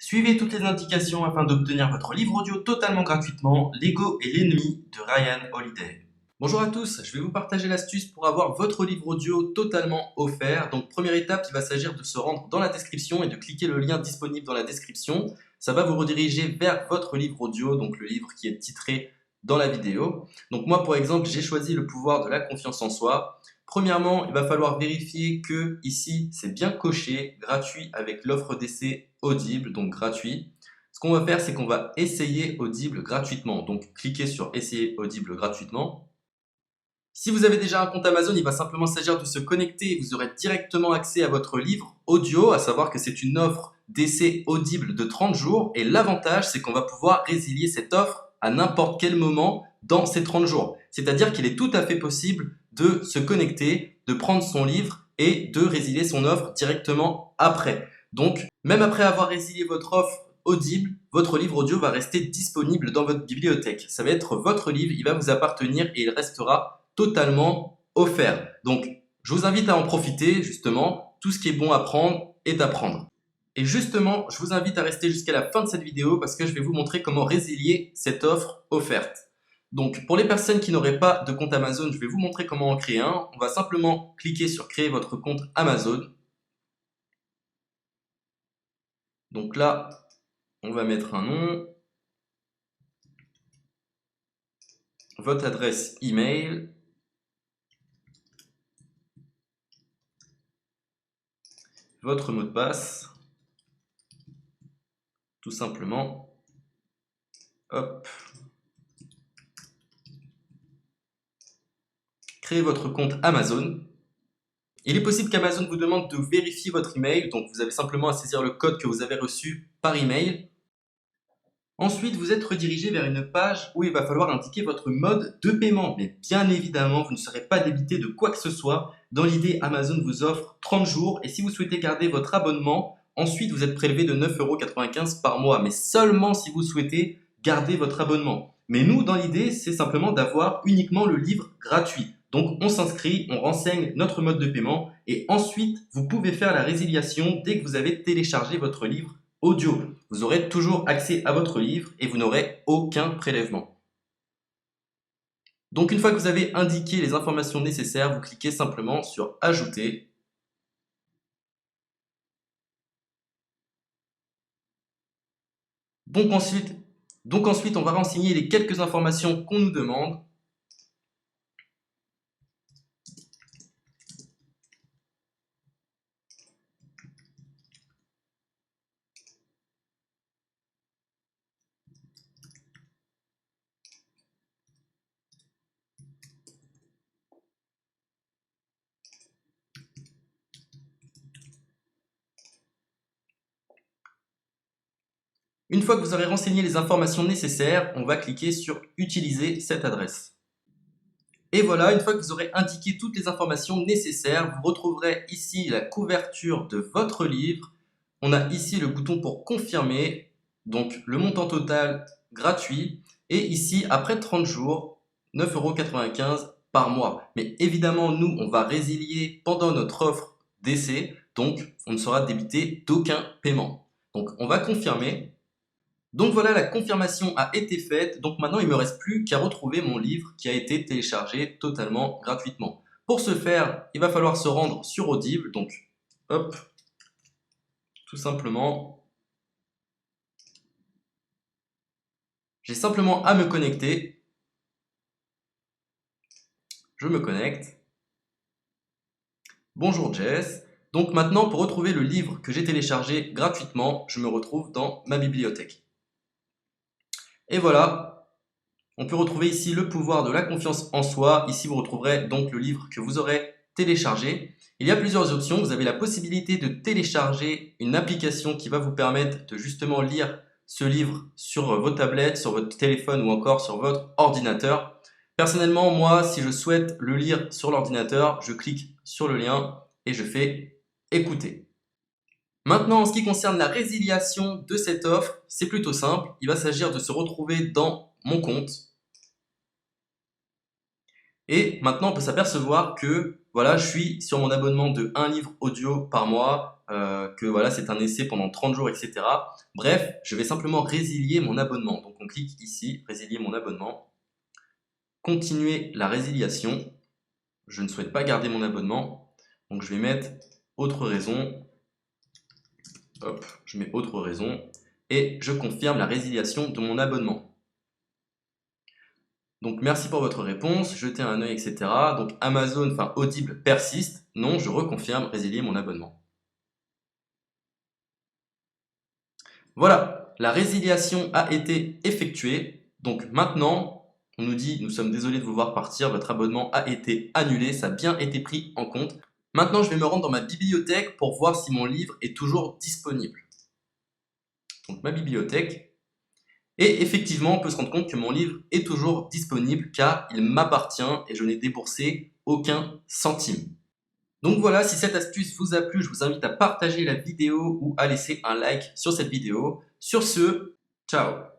Suivez toutes les indications afin d'obtenir votre livre audio totalement gratuitement, L'ego est l'ennemi de Ryan Holiday. Bonjour à tous, je vais vous partager l'astuce pour avoir votre livre audio totalement offert. Donc première étape, il va s'agir de se rendre dans la description et de cliquer le lien disponible dans la description. Ça va vous rediriger vers votre livre audio, donc le livre qui est titré dans la vidéo. Donc moi par exemple, j'ai choisi le pouvoir de la confiance en soi. Premièrement, il va falloir vérifier que ici c'est bien coché, gratuit avec l'offre d'essai Audible, donc gratuit. Ce qu'on va faire, c'est qu'on va essayer Audible gratuitement. Donc cliquez sur essayer Audible gratuitement. Si vous avez déjà un compte Amazon, il va simplement s'agir de se connecter et vous aurez directement accès à votre livre audio, à savoir que c'est une offre d'essai Audible de 30 jours. Et l'avantage, c'est qu'on va pouvoir résilier cette offre à n'importe quel moment dans ces 30 jours. C'est-à-dire qu'il est tout à fait possible de se connecter, de prendre son livre et de résilier son offre directement après. Donc, même après avoir résilié votre offre Audible, votre livre audio va rester disponible dans votre bibliothèque. Ça va être votre livre, il va vous appartenir et il restera totalement offert. Donc, je vous invite à en profiter, justement. Tout ce qui est bon à prendre est à prendre. Et justement, je vous invite à rester jusqu'à la fin de cette vidéo parce que je vais vous montrer comment résilier cette offre offerte. Donc, pour les personnes qui n'auraient pas de compte Amazon, je vais vous montrer comment en créer un. On va simplement cliquer sur créer votre compte Amazon. Donc là, on va mettre un nom, votre adresse email, votre mot de passe, tout simplement. Hop. Créez votre compte Amazon. Il est possible qu'Amazon vous demande de vérifier votre email, donc vous avez simplement à saisir le code que vous avez reçu par email. Ensuite, vous êtes redirigé vers une page où il va falloir indiquer votre mode de paiement. Mais bien évidemment, vous ne serez pas débité de quoi que ce soit. Dans l'idée, Amazon vous offre 30 jours et si vous souhaitez garder votre abonnement, ensuite vous êtes prélevé de 9,95 € par mois, mais seulement si vous souhaitez garder votre abonnement. Mais nous, dans l'idée, c'est simplement d'avoir uniquement le livre gratuit. Donc on s'inscrit, on renseigne notre mode de paiement et ensuite vous pouvez faire la résiliation dès que vous avez téléchargé votre livre audio. Vous aurez toujours accès à votre livre et vous n'aurez aucun prélèvement. Donc une fois que vous avez indiqué les informations nécessaires, vous cliquez simplement sur Ajouter. Donc ensuite, on va renseigner les quelques informations qu'on nous demande. Une fois que vous aurez renseigné les informations nécessaires, on va cliquer sur Utiliser cette adresse. Et voilà, une fois que vous aurez indiqué toutes les informations nécessaires, vous retrouverez ici la couverture de votre livre. On a ici le bouton pour confirmer, donc le montant total gratuit. Et ici, après 30 jours, 9,95 € par mois. Mais évidemment, nous, on va résilier pendant notre offre d'essai, donc on ne sera débité d'aucun paiement. Donc on va confirmer. Donc voilà, la confirmation a été faite. Donc maintenant, il ne me reste plus qu'à retrouver mon livre qui a été téléchargé totalement gratuitement. Pour ce faire, il va falloir se rendre sur Audible. Donc, hop, tout simplement. J'ai simplement à me connecter. Je me connecte. Bonjour Jess. Donc maintenant, pour retrouver le livre que j'ai téléchargé gratuitement, je me retrouve dans ma bibliothèque. Et voilà, on peut retrouver ici le pouvoir de la confiance en soi. Ici, vous retrouverez donc le livre que vous aurez téléchargé. Il y a plusieurs options. Vous avez la possibilité de télécharger une application qui va vous permettre de justement lire ce livre sur vos tablettes, sur votre téléphone ou encore sur votre ordinateur. Personnellement, moi, si je souhaite le lire sur l'ordinateur, je clique sur le lien et je fais écouter. Maintenant, en ce qui concerne la résiliation de cette offre, c'est plutôt simple. Il va s'agir de se retrouver dans mon compte. Et maintenant, on peut s'apercevoir que voilà, je suis sur mon abonnement de 1 livre audio par mois. que voilà, c'est un essai pendant 30 jours, etc. Bref, je vais simplement résilier mon abonnement. Donc on clique ici, résilier mon abonnement, continuer la résiliation. Je ne souhaite pas garder mon abonnement, donc je vais mettre autre raison. Hop, je mets autre raison et je confirme la résiliation de mon abonnement. Donc merci pour votre réponse, jetez un œil, etc. Donc Amazon, enfin Audible persiste. Non, je reconfirme, résilier mon abonnement. Voilà, la résiliation a été effectuée. Donc maintenant, on nous dit, nous sommes désolés de vous voir partir, votre abonnement a été annulé, ça a bien été pris en compte. Maintenant, je vais me rendre dans ma bibliothèque pour voir si mon livre est toujours disponible. Donc ma bibliothèque. Et effectivement, on peut se rendre compte que mon livre est toujours disponible car il m'appartient et je n'ai déboursé aucun centime. Donc voilà, si cette astuce vous a plu, je vous invite à partager la vidéo ou à laisser un like sur cette vidéo. Sur ce, ciao!